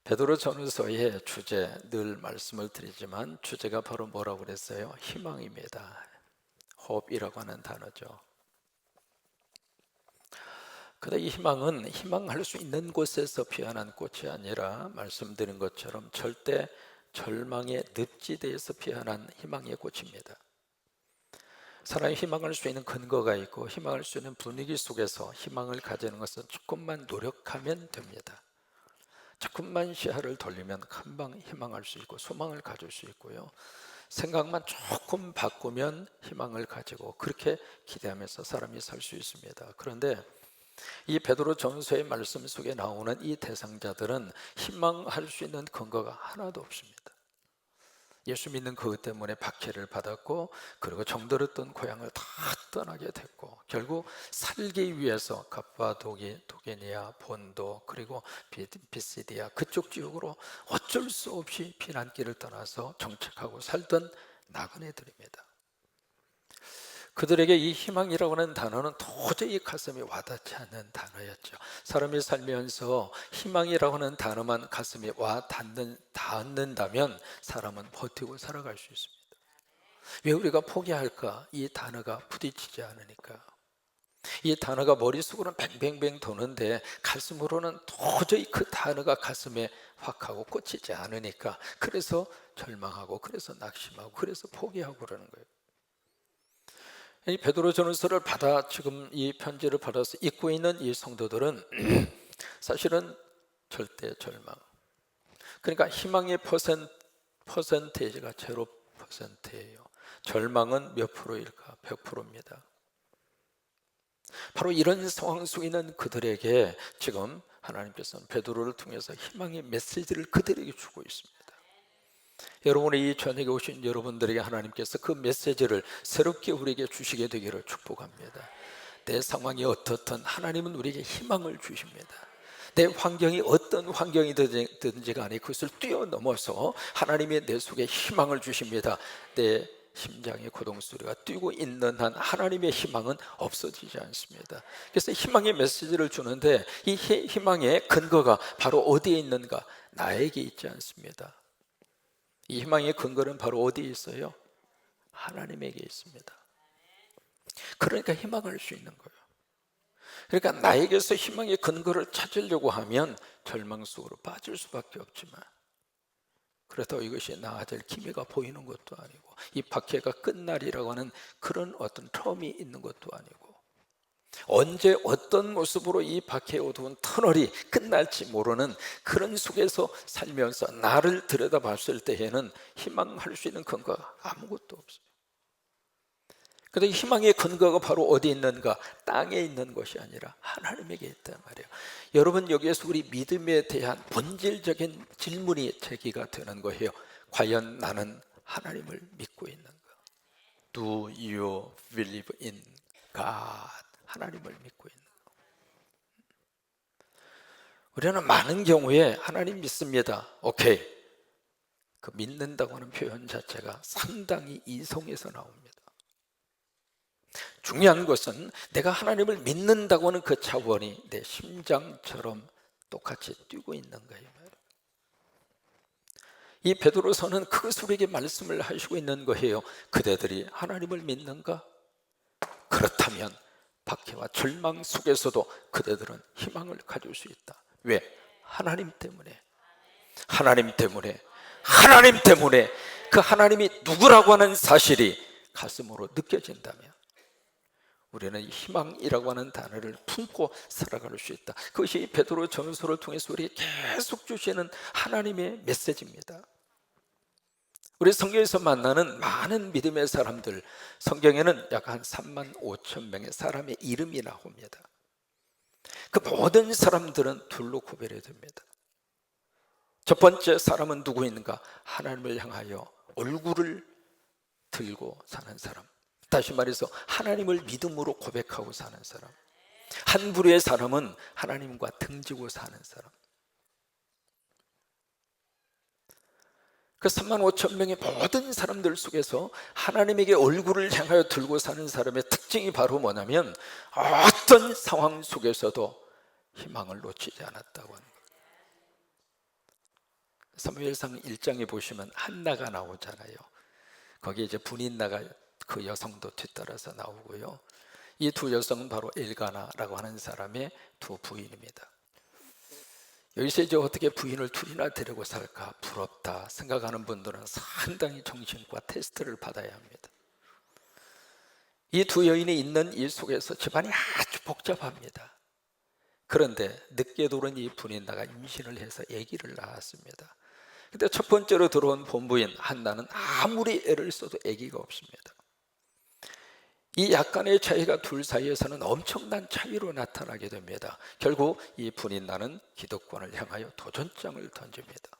베드로 전후서의 주제, 늘 말씀을 드리지만 주제가 바로 뭐라고 그랬어요? 희망입니다. hope이라고 하는 단어죠. 그런데 이 희망은 희망할 수 있는 곳에서 피어난 꽃이 아니라 말씀드린 것처럼 절대 절망의 늪지대에서 피어난 희망의 꽃입니다. 사람이 희망할 수 있는 근거가 있고 희망할 수 있는 분위기 속에서 희망을 가지는 것은 조금만 노력하면 됩니다. 조금만 시야를 돌리면 금방 희망할 수 있고 소망을 가질 수 있고요, 생각만 조금 바꾸면 희망을 가지고 그렇게 기대하면서 사람이 살 수 있습니다. 그런데 이 베드로 전서의 말씀 속에 나오는 이 대상자들은 희망할 수 있는 근거가 하나도 없습니다. 예수 믿는 그것 때문에 박해를 받았고, 그리고 정들었던 고향을 다 떠나게 됐고, 결국 살기 위해서 갑바도기니아, 본도, 그리고 비시디아 그쪽 지역으로 어쩔 수 없이 피난길을 떠나서 정착하고 살던 나그네들입니다. 그들에게 이 희망이라고 하는 단어는 도저히 가슴에 와닿지 않는 단어였죠. 사람이 살면서 희망이라고 하는 단어만 가슴에 닿는다면 사람은 버티고 살아갈 수 있습니다. 왜 우리가 포기할까? 이 단어가 부딪히지 않으니까. 이 단어가 머릿속으로는 뱅뱅뱅 도는데 가슴으로는 도저히 그 단어가 가슴에 확 하고 꽂히지 않으니까, 그래서 절망하고, 그래서 낙심하고, 그래서 포기하고 그러는 거예요. 이 베드로 전후서를 지금 이 편지를 받아서 읽고 있는 이 성도들은 사실은 절대 절망, 그러니까 희망의 퍼센테이지가 0%예요. 절망은 몇 프로일까? 100%입니다. 바로 이런 상황 속에 있는 그들에게 지금 하나님께서는 베드로를 통해서 희망의 메시지를 그들에게 주고 있습니다. 여러분의 이 저녁에 오신 여러분들에게 하나님께서 그 메시지를 새롭게 우리에게 주시게 되기를 축복합니다. 내 상황이 어떻든 하나님은 우리에게 희망을 주십니다. 내 환경이 어떤 환경이든지 간에 그것을 뛰어넘어서 하나님이 내 속에 희망을 주십니다. 내 심장의 고동소리가 뛰고 있는 한 하나님의 희망은 없어지지 않습니다. 그래서 희망의 메시지를 주는데 이 희망의 근거가 바로 어디에 있는가? 나에게 있지 않습니다. 이 희망의 근거는 바로 어디에 있어요? 하나님에게 있습니다. 그러니까 희망할 수 있는 거예요. 그러니까 나에게서 희망의 근거를 찾으려고 하면 절망 속으로 빠질 수밖에 없지만, 그렇다고 이것이 나아질 기미가 보이는 것도 아니고, 이 박해가 끝날이라고 하는 그런 어떤 텀이 있는 것도 아니고, 언제 어떤 모습으로 이 박해의 어두운 터널이 끝날지 모르는 그런 속에서 살면서 나를 들여다봤을 때에는 희망할 수 있는 근거가 아무것도 없어요. 그런데 희망의 근거가 바로 어디 있는가? 땅에 있는 것이 아니라 하나님에게 있단 말이에요. 여러분, 여기에서 우리 믿음에 대한 본질적인 질문이 제기가 되는 거예요. 과연 나는 하나님을 믿고 있는가? Do you believe in God? 하나님을 믿고 있는가? 우리는 많은 경우에 하나님 믿습니다. 오케이. 그 믿는다고 하는 표현 자체가 상당히 이성에서 나옵니다. 중요한 것은 내가 하나님을 믿는다고 하는 그 차원이 내 심장처럼 똑같이 뛰고 있는가요? 이 베드로서는 그것을 우리에게 말씀을 하시고 있는 거예요. 그대들이 하나님을 믿는가? 그렇다면 박해와 절망 속에서도 그대들은 희망을 가질 수 있다. 왜? 하나님 때문에. 하나님 때문에. 하나님 때문에. 그 하나님이 누구라고 하는 사실이 가슴으로 느껴진다면 우리는 희망이라고 하는 단어를 품고 살아갈 수 있다. 그것이 베드로 전서를 통해서 우리에게 계속 주시는 하나님의 메시지입니다. 우리 성경에서 만나는 많은 믿음의 사람들, 성경에는 약 한 3만 5천 명의 사람의 이름이 나옵니다. 그 모든 사람들은 둘로 구별이 됩니다. 첫 번째 사람은 누구인가? 하나님을 향하여 얼굴을 들고 사는 사람, 다시 말해서 하나님을 믿음으로 고백하고 사는 사람. 한 부류의 사람은 하나님과 등지고 사는 사람. 그 3만 5천 명의 모든 사람들 속에서 하나님에게 얼굴을 향하여 들고 사는 사람의 특징이 바로 뭐냐면 어떤 상황 속에서도 희망을 놓치지 않았다고 하는 거예요. 사무엘상 1장에 보시면 한나가 나오잖아요. 거기에 이제 분인나가 그 여성도 뒤따라서 나오고요. 이 두 여성은 바로 엘가나라고 하는 사람의 두 부인입니다. 여기서 이제 어떻게 부인을 둘이나 데리고 살까 부럽다 생각하는 분들은 상당히 정신과 테스트를 받아야 합니다. 이 두 여인이 있는 이 속에서 집안이 아주 복잡합니다. 그런데 늦게 들어온 이 분인나가 임신을 해서 아기를 낳았습니다. 근데 첫 번째로 들어온 본부인 한나는 아무리 애를 써도 아기가 없습니다. 이 약간의 차이가 둘 사이에서는 엄청난 차이로 나타나게 됩니다. 결국 이 분인나는 기득권을 향하여 도전장을 던집니다.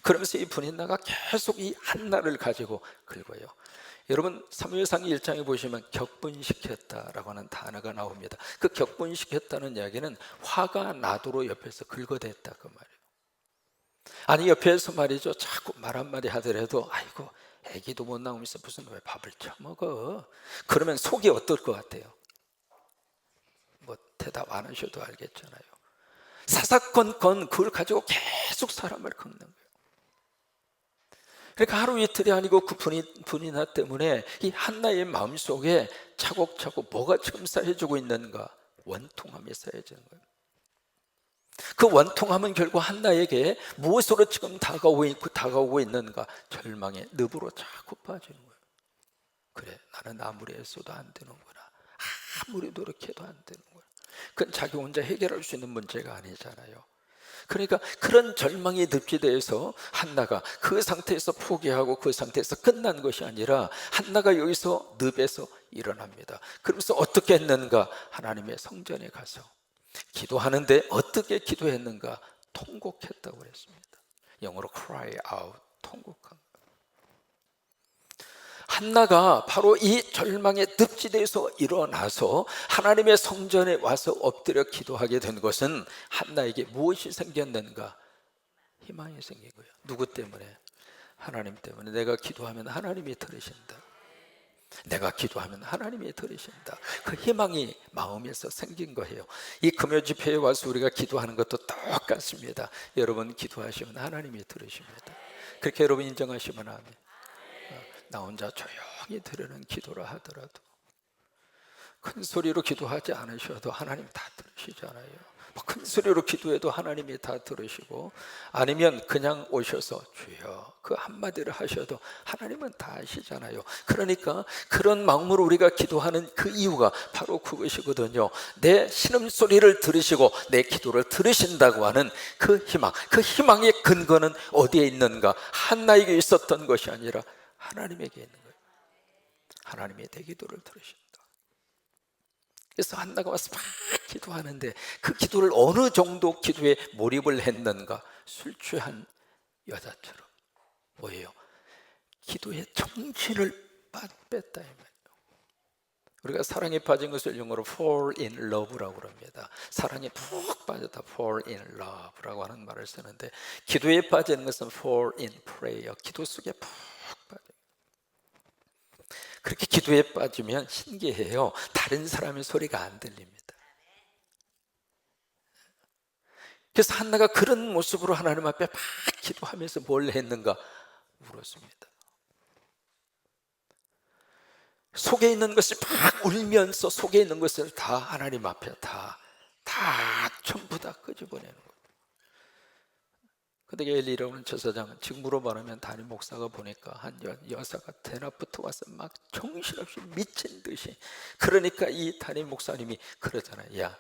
그러면서 이 분인나가 계속 이 한나를 가지고 긁어요. 여러분 사무엘상 1장에 보시면 격분시켰다라고 하는 단어가 나옵니다. 그 격분시켰다는 이야기는 화가 나도록 옆에서 긁어댔다 그 말이에요. 아니 옆에서 말이죠, 자꾸 말 한마디 하더라도 아이고 애기도 못 나오면서 무슨 왜 밥을 처먹어? 그러면 속이 어떨 것 같아요? 뭐 대답 안 하셔도 알겠잖아요. 사사건건 그걸 가지고 계속 사람을 긁는 거예요. 그러니까 하루 이틀이 아니고 그 분이나 때문에 이 한나의 마음속에 차곡차곡 뭐가 지금 쌓여지고 있는가? 원통함이 쌓여지는 거예요. 그 원통함은 결국 한나에게 무엇으로 지금 다가오고 있는가? 절망의 늪으로 자꾸 빠지는 거예요. 그래, 나는 아무리 애써도 안 되는구나. 아무리 노력해도 안 되는 거예요. 그건 자기 혼자 해결할 수 있는 문제가 아니잖아요. 그러니까 그런 절망의 늪지대에서 한나가 그 상태에서 포기하고 그 상태에서 끝난 것이 아니라 한나가 여기서 늪에서 일어납니다. 그러면서 어떻게 했는가? 하나님의 성전에 가서 기도하는데 어떻게 기도했는가? 통곡했다고 그랬습니다. 영어로 cry out, 통곡한. 한나가 바로 이 절망의 늪지대에서 일어나서 하나님의 성전에 와서 엎드려 기도하게 된 것은 한나에게 무엇이 생겼는가? 희망이 생긴 거예요. 누구 때문에? 하나님 때문에. 내가 기도하면 하나님이 들으신다. 내가 기도하면 하나님이 들으신다. 그 희망이 마음에서 생긴 거예요. 이 금요 집회에 와서 우리가 기도하는 것도 똑같습니다. 여러분 기도하시면 하나님이 들으십니다. 그렇게 여러분 인정하시면 아멘. 나 혼자 조용히 드리는 기도라 하더라도 큰 소리로 기도하지 않으셔도 하나님 다 들으시잖아요. 큰 소리로 기도해도 하나님이 다 들으시고, 아니면 그냥 오셔서 주여 그 한마디를 하셔도 하나님은 다 아시잖아요. 그러니까 그런 마음으로 우리가 기도하는 그 이유가 바로 그것이거든요. 내 신음소리를 들으시고 내 기도를 들으신다고 하는 그 희망, 그 희망의 근거는 어디에 있는가? 한나에게 있었던 것이 아니라 하나님에게 있는 거예요. 하나님이 내 기도를 들으신다. 그래서 한나가 와서 막 기도하는데 그 기도를 어느 정도 기도에 몰입을 했는가? 술 취한 여자처럼. 뭐예요? 기도에 정신을 뺐다 이 말이에요. 우리가 사랑에 빠진 것을 영어로 fall in love라고 합니다. 사랑에 푹 빠졌다, fall in love라고 하는 말을 쓰는데, 기도에 빠지는 것은 fall in prayer, 기도 속에 푹 빠져요. 그렇게 기도에 빠지면 신기해요. 다른 사람의 소리가 안 들립니다. 그래서 한나가 그런 모습으로 하나님 앞에 막 기도하면서 뭘 했는가? 울었습니다. 속에 있는 것을 막 울면서 속에 있는 것을 다 하나님 앞에 다 전부 다 끄집어내는 거예요. 근데 엘리라고 하는 제사장은 지금으로 말하면 담임 목사가 보니까 한 여사가 대낮부터 와서 막 정신없이 미친 듯이, 그러니까 이 담임 목사님이 그러잖아요. 야,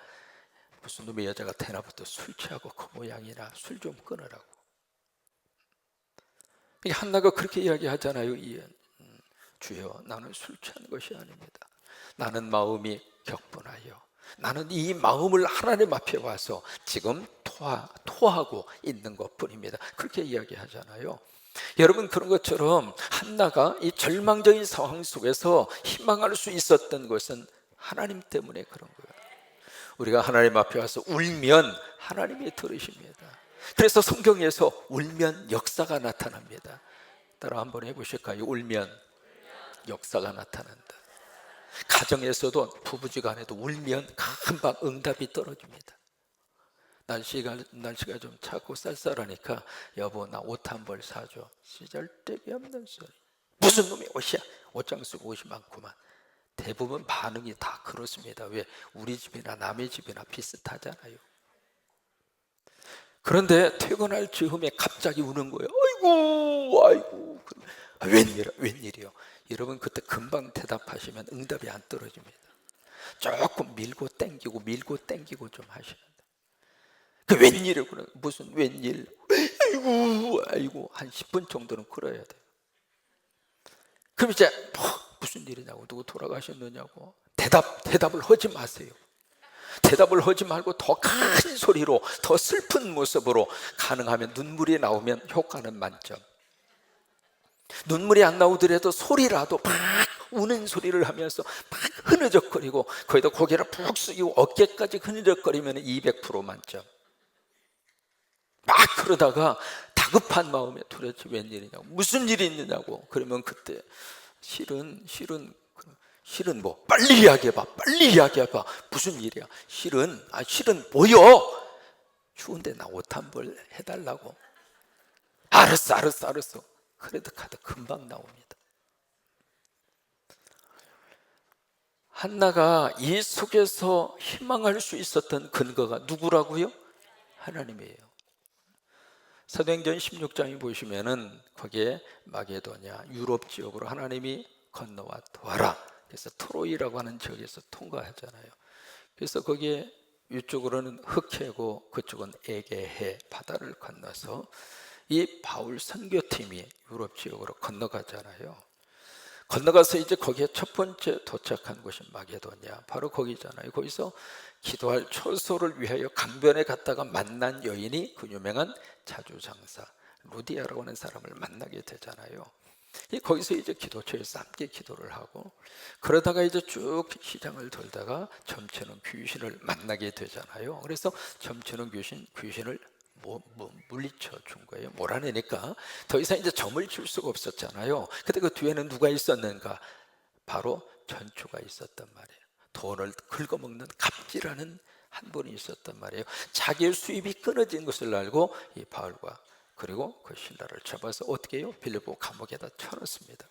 무슨 놈의 여자가 대낮부터 술 취하고 그 모양이나 술 좀 끊으라고. 한나가 그렇게 이야기하잖아요. 주여, 나는 술 취한 것이 아닙니다. 나는 마음이 격분하여, 나는 이 마음을 하나님 앞에 와서 지금 토하고 있는 것뿐입니다. 그렇게 이야기하잖아요. 여러분, 그런 것처럼 한나가 이 절망적인 상황 속에서 희망할 수 있었던 것은 하나님 때문에 그런 거예요. 우리가 하나님 앞에 와서 울면 하나님이 들으십니다. 그래서 성경에서 울면 역사가 나타납니다. 따라 한번 해보실까요? 울면 역사가 나타난다. 가정에서도 부부지간에도 울면 금방 응답이 떨어집니다. 날씨가 좀 차고 쌀쌀하니까 여보 나 옷 한 벌 사줘. 쓰잘데기 없는 소리. 무슨 놈의 옷이야? 옷장 쓰고 옷이 많구만. 대부분 반응이 다 그렇습니다. 왜? 우리 집이나 남의 집이나 비슷하잖아요. 그런데 퇴근할 즈음에 갑자기 우는 거예요. 아이고 아이고. 웬일이요? 여러분 그때 금방 대답하시면 응답이 안 떨어집니다. 조금 밀고 땡기고 좀 하셔야 돼요. 그 웬일이요? 무슨 웬일? 아이고 한 10분 정도는 끌어야 돼요. 그럼 이제 무슨 일이냐고, 누구 돌아가셨느냐고, 대답을 하지 마세요. 대답을 하지 말고 더 큰 소리로, 더 슬픈 모습으로, 가능하면 눈물이 나오면 효과는 만점. 눈물이 안 나오더라도 소리라도 막 우는 소리를 하면서 막 흐느적거리고, 거기다 고개를 푹 숙이고 어깨까지 흐느적거리면 200% 만점. 막 그러다가 다급한 마음에 도대체 웬일이냐고, 무슨 일이 있느냐고, 그러면 그때 실은 뭐 빨리 이야기해봐. 무슨 일이야? 실은 뭐요? 추운데 나 옷 한 벌 해달라고. 알았어. 그래도 카드 금방 나옵니다. 한나가 이 속에서 희망할 수 있었던 근거가 누구라고요? 하나님이에요. 사도행전 16장에 보시면은 거기에 마게도냐 유럽 지역으로 하나님이 건너와 도와라. 그래서 트로이라고 하는 지역에서 통과하잖아요. 그래서 거기에 이쪽으로는 흑해고 그쪽은 에게해 바다를 건너서 이 바울 선교팀이 유럽 지역으로 건너가잖아요. 건너가서 이제 거기에 첫 번째 도착한 곳이 마게도냐, 바로 거기잖아요. 거기서 기도할 처소를 위하여 강변에 갔다가 만난 여인이 그 유명한 자주장사 루디아라고 하는 사람을 만나게 되잖아요. 거기서 이제 기도처에서 함께 기도를 하고, 그러다가 이제 쭉 시장을 돌다가 점치는 귀신을 만나게 되잖아요. 그래서 점치는 귀신을 물리쳐 준 거예요. 몰아내니까 더 이상 이제 점을 줄 수가 없었잖아요. 근데 그 뒤에는 누가 있었는가? 바로 전초가 있었단 말이에요. 돈을 긁어먹는 갑질하는 한 분이 있었단 말이에요. 자기의 수입이 끊어진 것을 알고 이 바울과 그리고 그 신라를 잡아서 어떻게 해요? 빌립보 감옥에다 쳐넣습니다.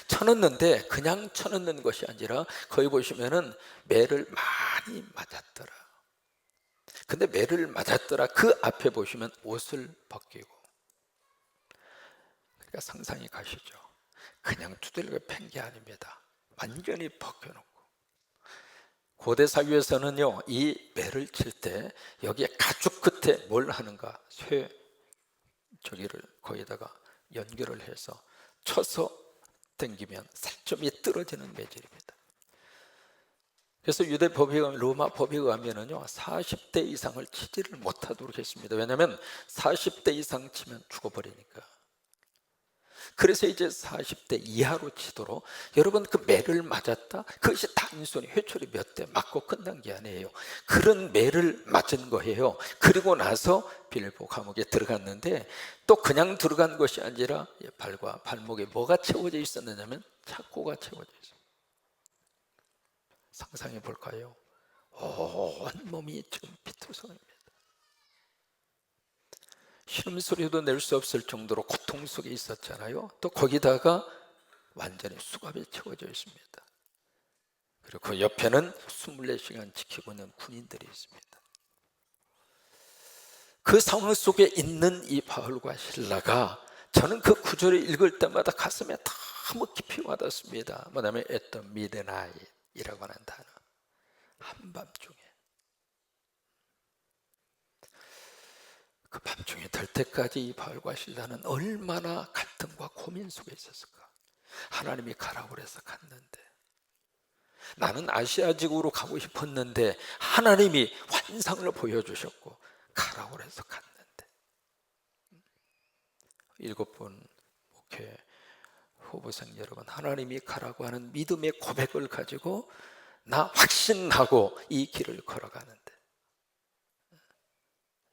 쳐넣는데 그냥 쳐넣는 것이 아니라 거기 보시면은 매를 많이 맞았더라. 근데 매를 맞았더라 그 앞에 보시면 옷을 벗기고, 그러니까 상상이 가시죠. 그냥 두들겨 팬 게 아닙니다. 완전히 벗겨놓고. 고대 사회에서는요, 이 매를 칠 때 여기에 가죽 끝에 뭘 하는가? 쇠 저기를 거기다가 연결을 해서 쳐서 당기면 살점이 떨어지는 매질입니다. 그래서 유대 법에 의하면, 로마 법에 의하면은요 40대 이상을 치지를 못하도록 했습니다. 왜냐하면 40대 이상 치면 죽어버리니까. 그래서 이제 40대 이하로 치도록, 여러분 그 매를 맞았다? 그것이 단순히 회초리 몇 대 맞고 끝난 게 아니에요. 그런 매를 맞은 거예요. 그리고 나서 빌립보 감옥에 들어갔는데 또 그냥 들어간 것이 아니라 발과 발목에 뭐가 채워져 있었느냐면 착고가 채워져 있어요. 상상해 볼까요? 온 몸이 지금 피투성입니다. 신음소리도 낼 수 없을 정도로 고통 속에 있었잖아요. 또 거기다가 완전히 수갑에 채워져 있습니다. 그리고 그 옆에는 24시간 지키고 있는 군인들이 있습니다. 그 상황 속에 있는 이 바울과 실라가, 저는 그 구절을 읽을 때마다 가슴에 너무 깊이 와닿습니다. 뭐냐면 at the midnight이라고 하는 단어. 한밤중에, 그 밤중에 될 때까지 이 바울과 실라는 얼마나 갈등과 고민 속에 있었을까. 하나님이 가라고 그래서 갔는데, 나는 아시아 지구로 가고 싶었는데 하나님이 환상을 보여주셨고 가라고 해서 갔는데, 7분 목회 후보생 여러분, 하나님이 가라고 하는 믿음의 고백을 가지고 나 확신하고 이 길을 걸어가는데,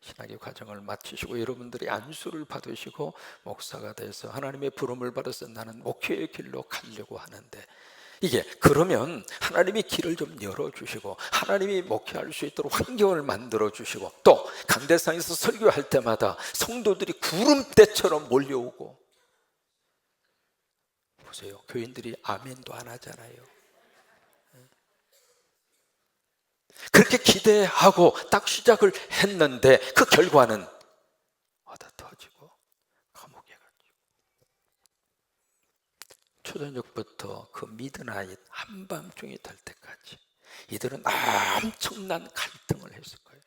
신학의 과정을 마치시고 여러분들이 안수를 받으시고 목사가 돼서 하나님의 부름을 받아서 나는 목회의 길로 가려고 하는데, 이게 그러면 하나님이 길을 좀 열어주시고 하나님이 목회할 수 있도록 환경을 만들어주시고 또 강대상에서 설교할 때마다 성도들이 구름대처럼 몰려오고 보세요. 교인들이 아멘도 안 하잖아요. 그렇게 기대하고 딱 시작을 했는데 그 결과는 얻어 터지고 감옥에 가지고 초저녁부터 그 미드나잇 한밤중이 될 때까지 이들은 엄청난 갈등을 했을 거예요.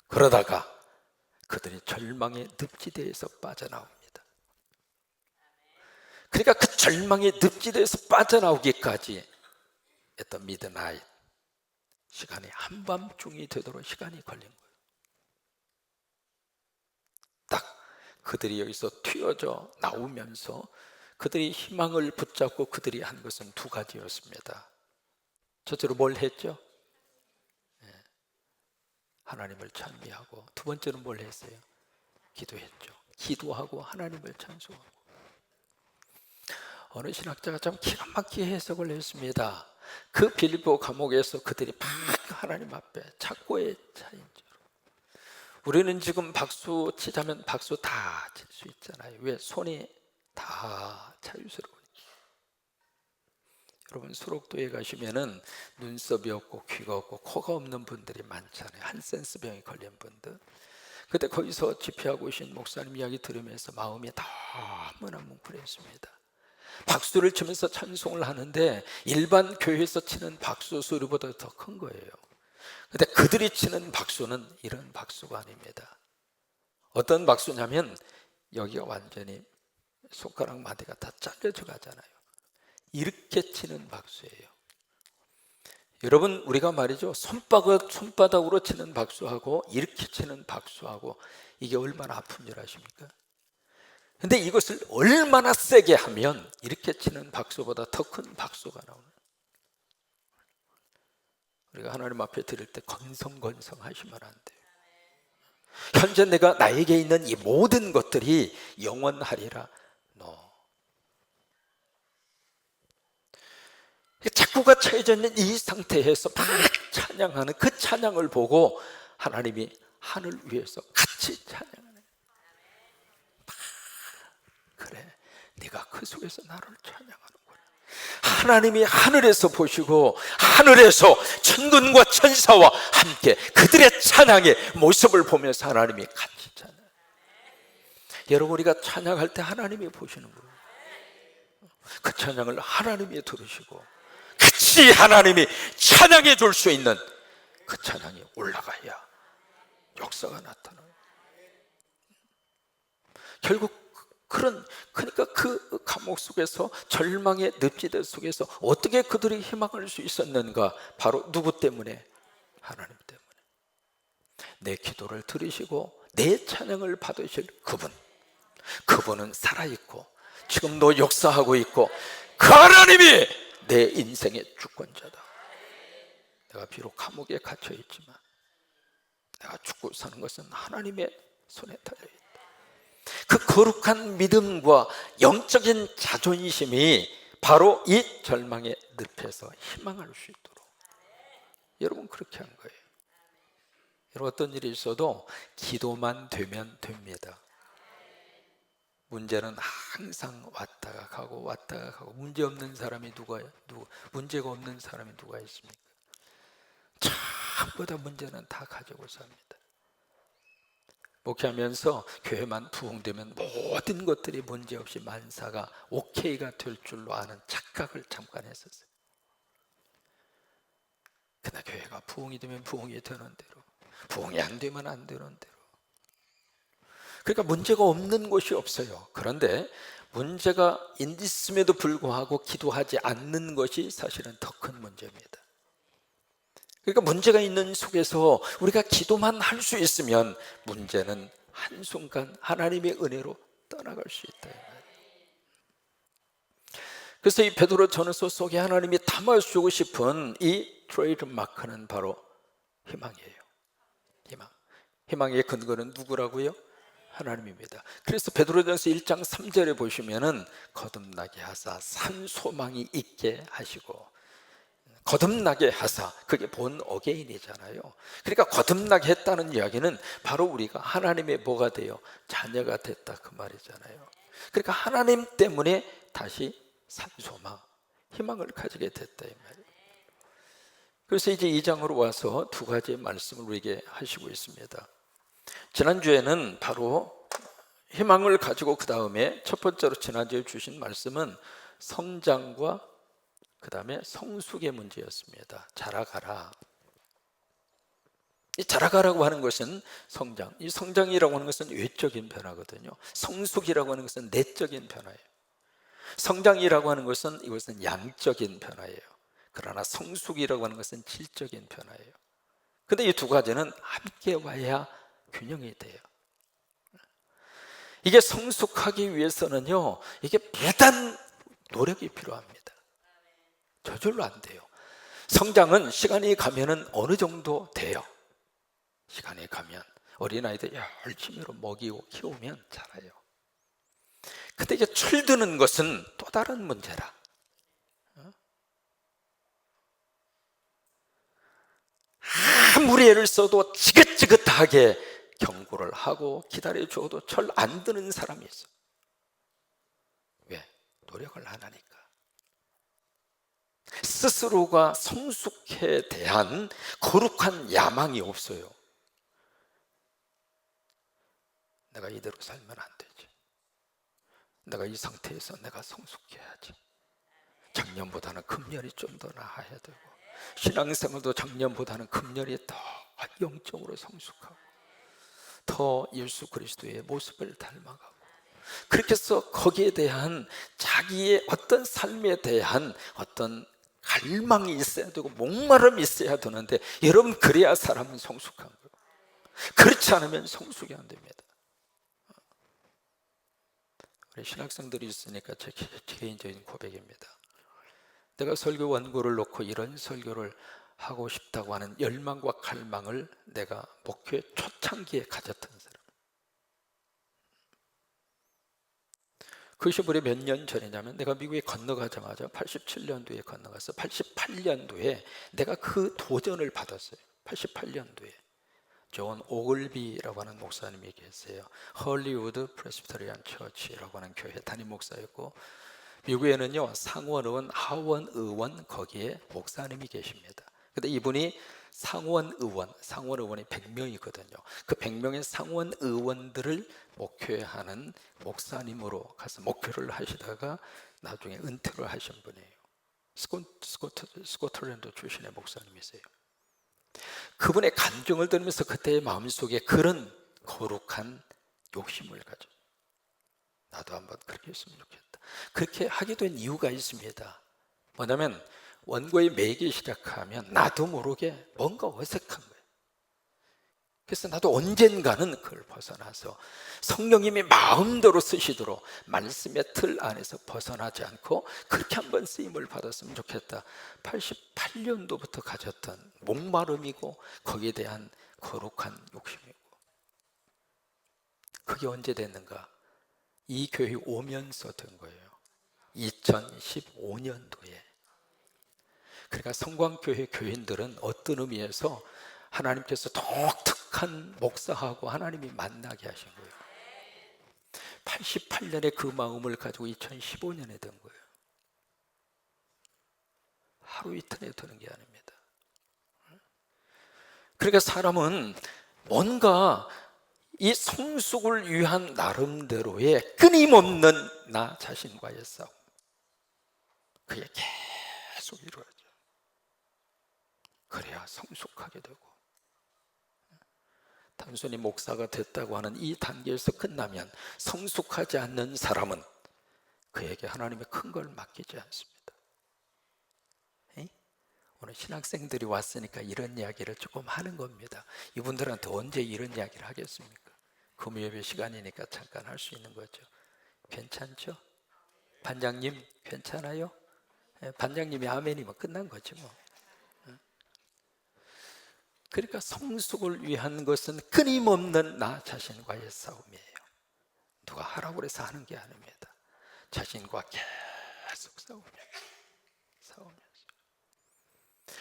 그러다가 그들이 절망의 늪지대에서 빠져나옵니다. 그러니까 그 절망의 늪지대에서 빠져나오기까지 했던 미드나잇 시간이 한밤중이 되도록 시간이 걸린 거예요. 딱 그들이 여기서 튀어져 나오면서 그들이 희망을 붙잡고 그들이 한 것은 두 가지였습니다. 첫째로 뭘 했죠? 하나님을 찬미하고, 두 번째는 뭘 했어요? 기도했죠. 기도하고 하나님을 찬송하고. 어느 신학자가 참 기가 막히게 해석을 했습니다. 그 빌립보 감옥에서 그들이 막 하나님 앞에 착고에 차인 채로, 우리는 지금 박수 치자면 박수 다 칠 수 있잖아요. 왜? 손이 다 자유스러우니까. 여러분 수록도에 가시면은 눈썹이 없고 귀가 없고 코가 없는 분들이 많잖아요. 한센스병에 걸린 분들. 그때 거기서 집회하고 오신 목사님 이야기 들으면서 마음이 너무나 뭉클했습니다. 박수를 치면서 찬송을 하는데 일반 교회에서 치는 박수 소리보다 더 큰 거예요. 근데 그들이 치는 박수는 이런 박수가 아닙니다. 어떤 박수냐면 여기가 완전히 손가락 마디가 다 잘려져 가잖아요. 이렇게 치는 박수예요. 여러분 우리가 말이죠, 손바닥으로 치는 박수하고 이렇게 치는 박수하고 이게 얼마나 아픈 줄 아십니까? 근데 이것을 얼마나 세게 하면 이렇게 치는 박수보다 더 큰 박수가 나오는 거예요. 우리가 하나님 앞에 드릴 때 건성건성 하시면 안 돼요. 현재 내가 나에게 있는 이 모든 것들이 영원하리라. 착고가 처해져 있는 이 상태에서 막 찬양하는 그 찬양을 보고 하나님이 하늘 위에서 같이 찬양하네. 그래, 네가 그 속에서 나를 찬양하는구나. 하나님이 하늘에서 보시고 하늘에서 천군과 천사와 함께 그들의 찬양의 모습을 보면서 하나님이 같이 찬양. 여러분 우리가 찬양할 때 하나님이 보시는 거예요. 그 찬양을 하나님이 들으시고 같이 하나님이 찬양해 줄 수 있는 그 찬양이 올라가야 역사가 나타나요. 결국 그러니까 그 감옥 속에서 절망의 늪지대 속에서 어떻게 그들이 희망할 수 있었는가? 바로 누구 때문에? 하나님 때문에. 내 기도를 들으시고 내 찬양을 받으실 그분은 살아있고 지금도 역사하고 있고 그 하나님이 내 인생의 주권자다. 내가 비록 감옥에 갇혀 있지만 내가 죽고 사는 것은 하나님의 손에 달려있다. 그 거룩한 믿음과 영적인 자존심이 바로 이 절망의 늪에서 희망할 수 있도록 여러분 그렇게 한 거예요. 여러분 어떤 일이 있어도 기도만 되면 됩니다. 문제는 항상 왔다가 가고 문제 없는 사람이 문제가 없는 사람이 누가 있습니까? 전부 다 문제는 다 가지고 삽니다. 목회하면서 교회만 부흥되면 모든 것들이 문제없이 만사가 오케이가 될 줄로 아는 착각을 잠깐 했었어요. 그러나 교회가 부흥이 되면 부흥이 되는 대로, 부흥이 안 되면 안 되는 대로. 그러니까 문제가 없는 곳이 없어요. 그런데 문제가 있음에도 불구하고 기도하지 않는 것이 사실은 더 큰 문제입니다. 그러니까 문제가 있는 속에서 우리가 기도만 할 수 있으면 문제는 한순간 하나님의 은혜로 떠나갈 수 있다. 그래서 이 베드로 전서 속에 하나님이 담아주고 싶은 이 트레이드 마크는 바로 희망이에요. 희망의 근거는 누구라고요? 하나님입니다. 그래서 베드로전서 1장 3절에 보시면은 거듭나게 하사 산 소망이 있게 하시고, 거듭나게 하사, 그게 본 어게인이잖아요. 그러니까 거듭나게 했다는 이야기는 바로 우리가 하나님의 뭐가 돼요? 자녀가 됐다, 그 말이잖아요. 그러니까 하나님 때문에 다시 산 소망, 희망을 가지게 됐다, 이 말이에요. 그래서 이제 2장으로 와서 두 가지의 말씀을 우리에게 하시고 있습니다. 지난주에는 바로 희망을 가지고, 그 다음에 첫 번째로 지난주에 주신 말씀은 성장과 그 다음에 성숙의 문제였습니다. 자라가라. 이 자라가라고 하는 것은 성장, 이 성장이라고 하는 것은 외적인 변화거든요. 성숙이라고 하는 것은 내적인 변화예요. 성장이라고 하는 것은 이것은 양적인 변화예요. 그러나 성숙이라고 하는 것은 질적인 변화예요. 근데 이 두 가지는 함께 와야 균형이 돼요. 이게 성숙하기 위해서는요, 이게 부단 노력이 필요합니다. 저절로 안 돼요. 성장은 시간이 가면은 어느 정도 돼요. 시간이 가면 어린아이들 열심히 먹이고 키우면 자라요. 근데 이게 철드는 것은 또 다른 문제라. 아무리 애를 써도 지긋지긋하게 경고를 하고 기다려줘도 철 안 드는 사람이 있어. 왜? 노력을 안 하니까. 스스로가 성숙에 대한 거룩한 야망이 없어요. 내가 이대로 살면 안 되지. 내가 이 상태에서 내가 성숙해야지. 작년보다는 금년이 좀 더 나아야 되고, 신앙생활도 작년보다는 금년이 더 영적으로 성숙하고 더 예수 그리스도의 모습을 닮아가고, 그렇게 해서 거기에 대한 자기의 어떤 삶에 대한 어떤 갈망이 있어야 되고 목마름이 있어야 되는데, 여러분, 그래야 사람은 성숙한 거예요. 그렇지 않으면 성숙이 안 됩니다. 우리 신학생들이 있으니까 제 개인적인 고백입니다. 내가 설교 원고를 놓고 이런 설교를 하고 싶다고 하는 열망과 갈망을 내가 목회 초창기에 가졌던 사람, 그것이 무려 몇 년 전이냐면, 내가 미국에 건너가자마자 87년도에 건너가서 88년도에 내가 그 도전을 받았어요. 88년도에 존 오글비라고 하는 목사님이 계세요. 헐리우드 프레스비테리안 처치라고 하는 교회 담임 목사였고, 미국에는요 상원의원, 하원의원, 거기에 목사님이 계십니다. 근데 이분이 상원의원이 100명이거든요. 그 100명의 상원의원들을 목회하는 목사님으로 가서 목회를 하시다가 나중에 은퇴를 하신 분이에요. 스코틀랜드 출신의 목사님이세요. 그분의 간증을 들으면서 그때의 마음속에 그런 거룩한 욕심을 가져, 나도 한번 그렇게 했으면 좋겠다. 그렇게 하게 된 이유가 있습니다. 뭐냐면 원고에 매기 시작하면 나도 모르게 뭔가 어색한 거예요. 그래서 나도 언젠가는 그걸 벗어나서 성령님이 마음대로 쓰시도록 말씀의 틀 안에서 벗어나지 않고 그렇게 한번 쓰임을 받았으면 좋겠다. 88년도부터 가졌던 목마름이고 거기에 대한 거룩한 욕심이고, 그게 언제 됐는가? 이 교회 오면서 된 거예요. 2015년도에. 그러니까 성광교회 교인들은 어떤 의미에서 하나님께서 독특한 목사하고 하나님이 만나게 하신 거예요. 88년에 그 마음을 가지고 2015년에 된 거예요. 하루 이틀에 되는 게 아닙니다. 그러니까 사람은 뭔가 이 성숙을 위한 나름대로의 끊임없는 나 자신과의 싸움, 그게 계속 이루어져. 그래야 성숙하게 되고, 단순히 목사가 됐다고 하는 이 단계에서 끝나면 성숙하지 않는 사람은 그에게 하나님의 큰 걸 맡기지 않습니다. 에이? 오늘 신학생들이 왔으니까 이런 이야기를 조금 하는 겁니다. 이분들한테 언제 이런 이야기를 하겠습니까? 금요일 시간이니까 잠깐 할 수 있는 거죠. 괜찮죠? 반장님 괜찮아요? 반장님이 아멘이면 끝난 거지 뭐. 그러니까 성숙을 위한 것은 끊임없는 나 자신과의 싸움이에요. 누가 하라고 해서 하는 게 아닙니다. 자신과 계속 싸우면서.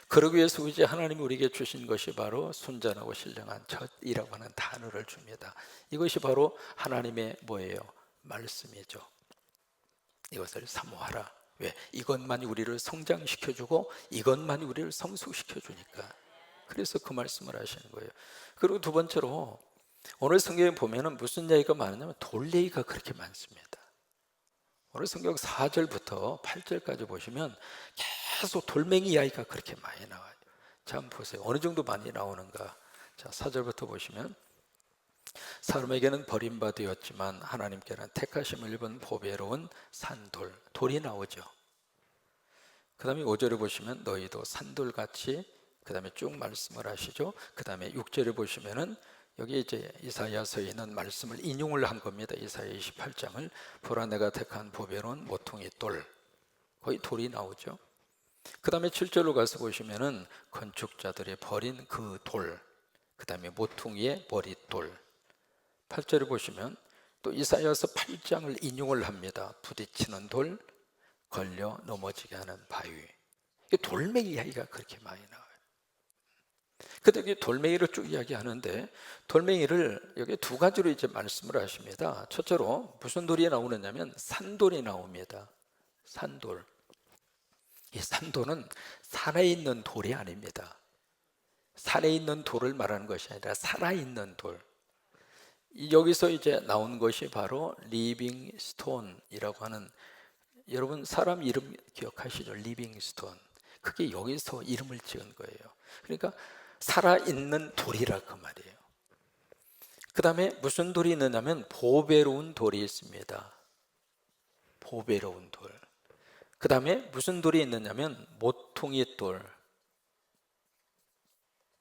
그러기 위해서 이제 하나님이 우리에게 주신 것이 바로 순전하고 신령한 젖이라고 하는 단어를 줍니다. 이것이 바로 하나님의 뭐예요? 말씀이죠. 이것을 사모하라. 왜? 이것만이 우리를 성장시켜주고 이것만이 우리를 성숙시켜주니까. 그래서 그 말씀을 하시는 거예요. 그리고 두 번째로 오늘 성경에 보면은 무슨 얘기가 많으냐면 돌 얘기가 그렇게 많습니다. 오늘 성경 4절부터 8절까지 보시면 계속 돌멩이 이야기가 그렇게 많이 나와요. 자, 한번 보세요. 어느 정도 많이 나오는가. 자, 4절부터 보시면 사람에게는 버림받았지만 하나님께는 택하심을 입은 보배로운 산돌, 돌이 나오죠. 그 다음에 5절에 보시면 너희도 산돌같이, 그 다음에 쭉 말씀을 하시죠. 그 다음에 6절에 보시면은 여기 이제 이사야서에 있는 말씀을 인용을 한 겁니다. 이사야 28장을 보라 내가 택한 보배로운 모퉁이 돌, 거의 돌이 나오죠. 그 다음에 7절로 가서 보시면은 건축자들이 버린 그 돌, 그 다음에 모퉁이의 머릿돌. 8절에 보시면 또 이사야서 8장을 인용을 합니다. 부딪히는 돌, 걸려 넘어지게 하는 바위. 돌멩이 이야기가 그렇게 많이 나와요. 근데 여기 돌멩이를 쭉 이야기하는데 돌멩이를 여기 두 가지로 이제 말씀을 하십니다. 첫째로 무슨 돌이 나오느냐면 산돌이 나옵니다. 산돌. 이 산돌은 산에 있는 돌이 아닙니다. 산에 있는 돌을 말하는 것이 아니라 살아있는 돌. 여기서 이제 나온 것이 바로 리빙스톤이라고 하는, 여러분 사람 이름 기억하시죠? 리빙스톤. 그게 여기서 이름을 지은 거예요. 그러니까 살아있는 돌이라 그 말이에요. 그 다음에 무슨 돌이 있느냐면 보배로운 돌이 있습니다. 보배로운 돌. 그 다음에 무슨 돌이 있느냐면 모퉁이 돌.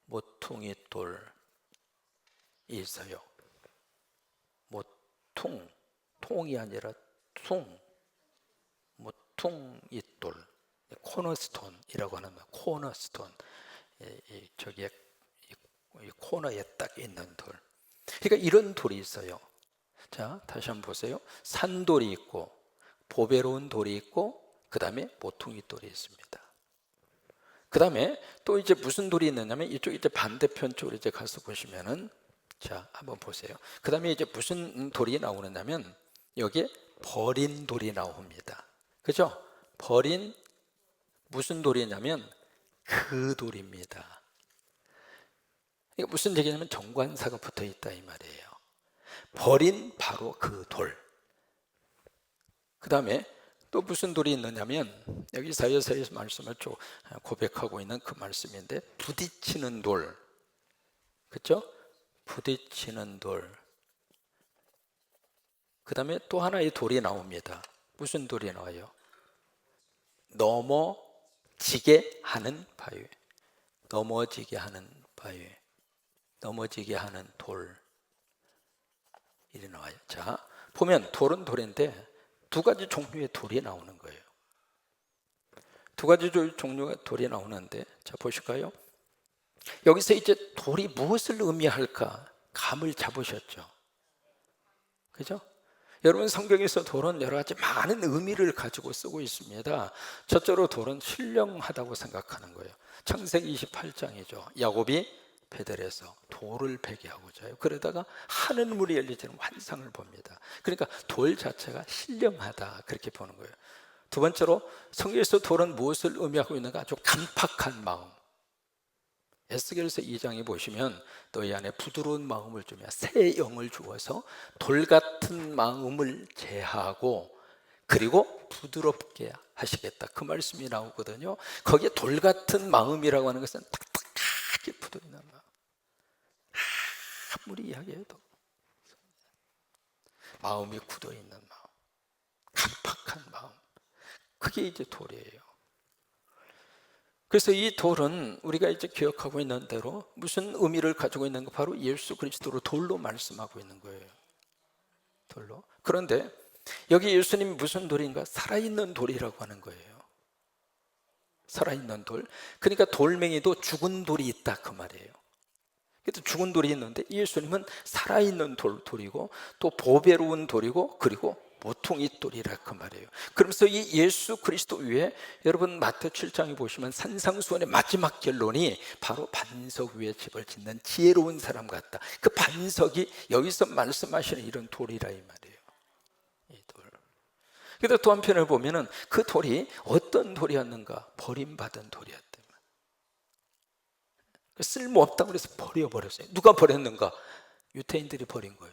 모퉁이 돌이 있어요. 통이 아니라 모퉁이 돌. 코너스톤이라고 하는 거예요. 코너스톤. 저기에 이 코너에 딱 있는 돌. 그러니까 이런 돌이 있어요. 자, 다시 한번 보세요. 산돌이 있고 보배로운 돌이 있고 그 다음에 모퉁이 돌이 있습니다. 그 다음에 또 이제 무슨 돌이 있느냐면 이쪽 이제 반대편 쪽으로 이제 가서 보시면은, 자, 한번 보세요. 그 다음에 이제 무슨 돌이 나오느냐면 여기에 버린 돌이 나옵니다. 그죠? 버린, 무슨 돌이냐면 그 돌입니다. 이게 무슨 얘기냐면 정관사가 붙어 있다 이 말이에요. 버린 바로 그 돌. 그 다음에 또 무슨 돌이 있느냐면 여기 이사야서에서 말씀을 쭉 고백하고 있는 그 말씀인데 부딪히는 돌. 그렇죠? 부딪히는 돌. 그 다음에 또 하나의 돌이 나옵니다. 무슨 돌이 나와요? 넘어지게 하는 바위. 넘어지게 하는 바위. 넘어지게 하는 돌. 이리 나와요. 자, 보면 돌은 돌인데 두 가지 종류의 돌이 나오는 거예요. 두 가지 종류의 돌이 나오는데, 자, 보실까요? 여기서 이제 돌이 무엇을 의미할까 감을 잡으셨죠? 그죠? 여러분 성경에서 돌은 여러 가지 많은 의미를 가지고 쓰고 있습니다. 첫째로 돌은 신령하다고 생각하는 거예요. 창세기 28장이죠. 야곱이 베델에서 돌을 베게 하고자 해요. 그러다가 하늘 문이 열리지는 환상을 봅니다. 그러니까 돌 자체가 신령하다 그렇게 보는 거예요. 두 번째로 성경에서 돌은 무엇을 의미하고 있는가? 아주 간팍한 마음. 에스겔서 2장에 보시면 너희 안에 부드러운 마음을 주며 새 영을 주어서 돌 같은 마음을 제하고 그리고 부드럽게 하시겠다 그 말씀이 나오거든요. 거기에 돌 같은 마음이라고 하는 것은 딱딱하게 붙어있는 마음. 아무리 이야기해도 마음이 굳어있는 마음, 간팍한 마음, 그게 이제 돌이에요. 그래서 이 돌은 우리가 이제 기억하고 있는 대로 무슨 의미를 가지고 있는 거, 바로 예수 그리스도로 돌로 말씀하고 있는 거예요. 돌로. 그런데 여기 예수님이 무슨 돌인가? 살아있는 돌이라고 하는 거예요. 살아있는 돌. 그러니까 돌멩이도 죽은 돌이 있다 그 말이에요. 그래도 죽은 돌이 있는데 예수님은 살아있는 돌이고 또 보배로운 돌이고 그리고 모퉁이 돌이라 그 말이에요. 그러면서 이 예수 그리스도 위에 여러분 마태 7장에 보시면 산상수훈의 마지막 결론이 바로 반석 위에 집을 짓는 지혜로운 사람 같다. 그 반석이 여기서 말씀하시는 이런 돌이라 이 말이에요. 이 돌. 근데 또 한편을 보면은 그 돌이 어떤 돌이었는가? 버림받은 돌이었다. 쓸모없다고 그래서 버려버렸어요. 누가 버렸는가? 유대인들이 버린 거예요.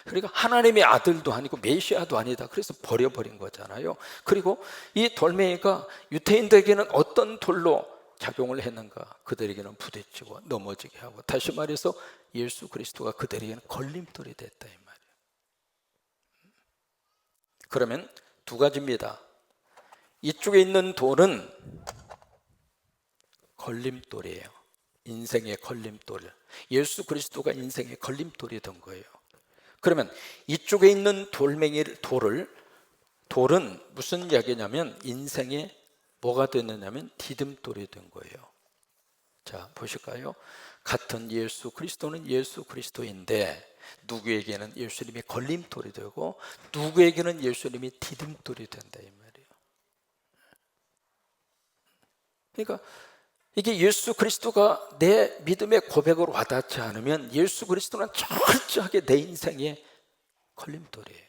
그러니까 하나님의 아들도 아니고 메시아도 아니다. 그래서 버려버린 거잖아요. 그리고 이 돌멩이가 유대인들에게는 어떤 돌로 작용을 했는가? 그들에게는 부딪히고 넘어지게 하고, 다시 말해서 예수 그리스도가 그들에게는 걸림돌이 됐다 이 말이에요. 그러면 두 가지입니다. 이쪽에 있는 돌은 걸림돌이에요. 인생의 걸림돌. 예수 그리스도가 인생의 걸림돌이 된 거예요. 그러면 이쪽에 있는 돌은 무슨 이야기냐면 인생의 뭐가 됐느냐면 디딤돌이 된 거예요. 자, 보실까요? 같은 예수 그리스도는 예수 그리스도인데 누구에게는 예수님이 걸림돌이 되고 누구에게는 예수님이 디딤돌이 된다 이 말이에요. 그러니까 이게 예수 그리스도가 내 믿음의 고백으로 와닿지 않으면 예수 그리스도는 철저하게 내 인생의 걸림돌이에요.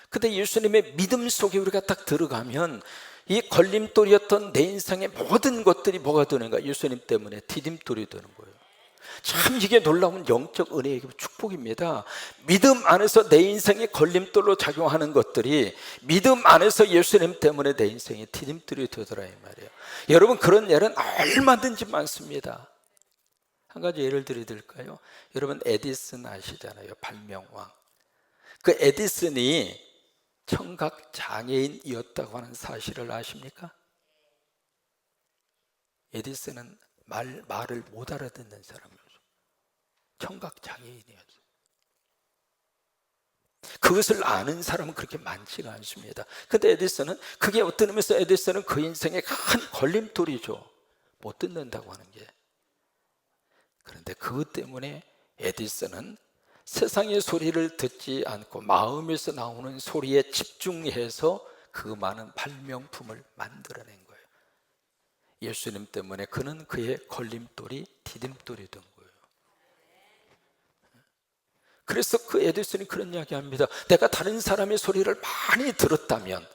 근데 예수님의 믿음 속에 우리가 딱 들어가면 이 걸림돌이었던 내 인생의 모든 것들이 뭐가 되는가? 예수님 때문에 디딤돌이 되는 거예요. 참 이게 놀라운 영적 은혜의 축복입니다. 믿음 안에서 내 인생의 걸림돌로 작용하는 것들이 믿음 안에서 예수님 때문에 내 인생의 디딤돌이 되더라 이 말이에요. 여러분, 그런 예는 얼마든지 많습니다. 한 가지 예를 드릴까요? 여러분, 에디슨 아시잖아요. 발명왕. 그 에디슨이 청각 장애인이었다고 하는 사실을 아십니까? 에디슨은 말을 못 알아듣는 사람이었어요. 청각 장애인이었어요. 그것을 아는 사람은 그렇게 많지가 않습니다. 근데 에디슨은, 그게 어떤 의미에서 에디슨은 그 인생의 큰 걸림돌이죠. 못 듣는다고 하는 게. 그런데 그것 때문에 에디슨은 세상의 소리를 듣지 않고 마음에서 나오는 소리에 집중해서 그 많은 발명품을 만들어낸 거예요. 예수님 때문에 그는 그의 걸림돌이 디딤돌이 된 거예요. 그래서 그 에디슨이 그런 이야기 합니다. 내가 다른 사람의 소리를 많이 들었다면,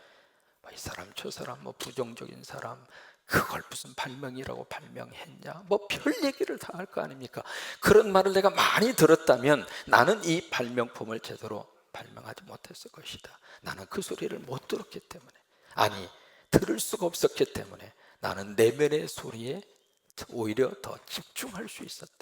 이 사람 저 사람 부정적인 사람, 그걸 무슨 발명이라고 발명했냐, 별 얘기를 다 할 거 아닙니까? 그런 말을 내가 많이 들었다면 나는 이 발명품을 제대로 발명하지 못했을 것이다. 나는 그 소리를 못 들었기 때문에, 아니 들을 수가 없었기 때문에 나는 내면의 소리에 오히려 더 집중할 수 있었다.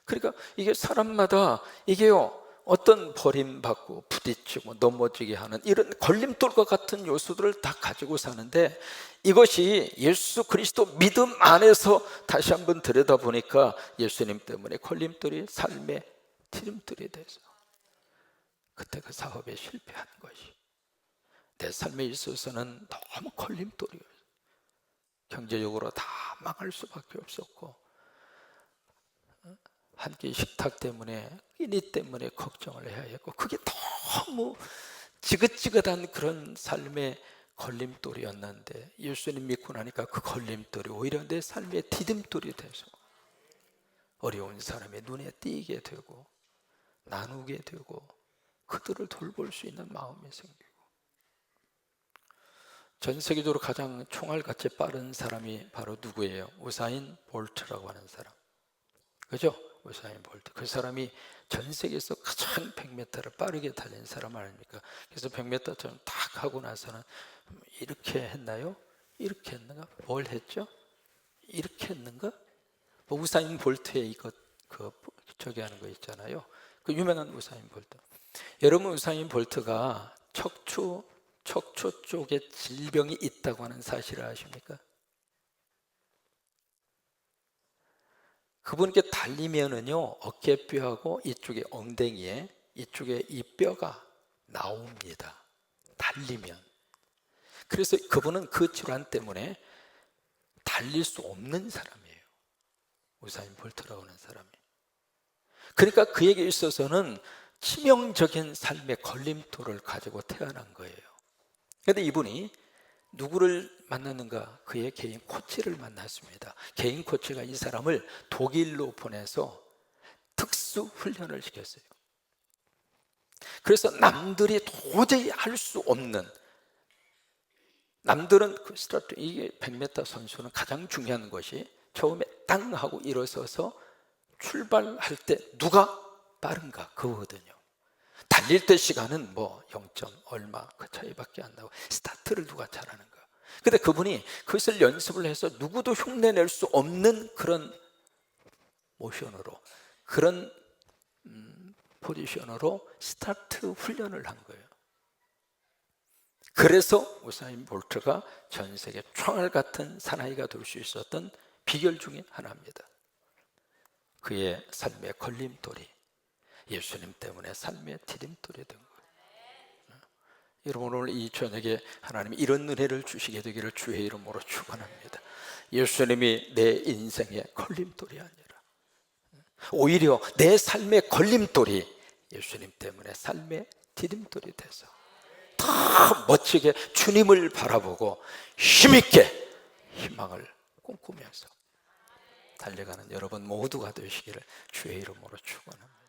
그러니까 이게 사람마다 이게요, 어떤 버림받고 부딪히고 넘어지게 하는 이런 걸림돌과 같은 요소들을 다 가지고 사는데, 이것이 예수 그리스도 믿음 안에서 다시 한번 들여다보니까 예수님 때문에 걸림돌이 삶의 디딤돌이 돼서 그때 그 사업에 실패한 것이 내 삶에 있어서는 너무 걸림돌이었어요. 경제적으로 다 망할 수밖에 없었고, 한 끼 식탁 때문에, 끼니 때문에 걱정을 해야 했고, 그게 너무 지긋지긋한 그런 삶의 걸림돌이었는데, 예수님 믿고 나니까 그 걸림돌이 오히려 내 삶의 디딤돌이 돼서 어려운 사람의 눈에 띄게 되고 나누게 되고 그들을 돌볼 수 있는 마음이 생기고. 전 세계적으로 가장 총알같이 빠른 사람이 바로 누구예요? 우사인 볼트라고 하는 사람, 그죠? 우사인 볼트. 그 사람이 전 세계에서 가장 100m를 빠르게 달린 사람 아닙니까? 그래서 100m처럼 딱 하고 나서는 이렇게 했나요? 이렇게 했는가? 뭘 했죠? 이렇게 했는가? 우사인 볼트의 이것 저기 하는 거 있잖아요. 그 유명한 우사인 볼트. 여러분, 우사인 볼트가 척추 쪽에 질병이 있다고 하는 사실을 아십니까? 그분께 달리면은요, 어깨뼈하고 이쪽에 엉덩이에 이쪽에 이 뼈가 나옵니다. 달리면. 그래서 그분은 그 질환 때문에 달릴 수 없는 사람이에요. 우사인 볼트라고 하는 사람이. 그러니까 그에게 있어서는 치명적인 삶의 걸림돌을 가지고 태어난 거예요. 그런데 이분이 누구를 만났는가? 그의 개인 코치를 만났습니다. 개인 코치가 이 사람을 독일로 보내서 특수 훈련을 시켰어요. 그래서 남들이 도저히 할 수 없는, 남들은 그 스타트, 이게 100m 선수는 가장 중요한 것이 처음에 땅 하고 일어서서 출발할 때 누가 빠른가 그거거든요. 달릴 때 시간은 뭐 0. 얼마 그 차이밖에 안 나고 스타트를 누가 잘하는가. 근데 그분이 그것을 연습을 해서 누구도 흉내낼 수 없는 그런 모션으로, 그런 포지션으로 스타트 훈련을 한 거예요. 그래서 우사인 볼트가 전 세계 총알 같은 사나이가 될 수 있었던 비결 중에 하나입니다. 그의 삶의 걸림돌이 예수님 때문에 삶의 디딤돌이 된 거예요. 여러분, 오늘 이 저녁에 하나님이 이런 은혜를 주시게 되기를 주의 이름으로 축원합니다. 예수님이 내 인생의 걸림돌이 아니라 오히려 내 삶의 걸림돌이 예수님 때문에 삶의 디딤돌이 돼서 더 멋지게 주님을 바라보고 힘있게 희망을 꿈꾸면서 달려가는 여러분 모두가 되시기를 주의 이름으로 축원합니다.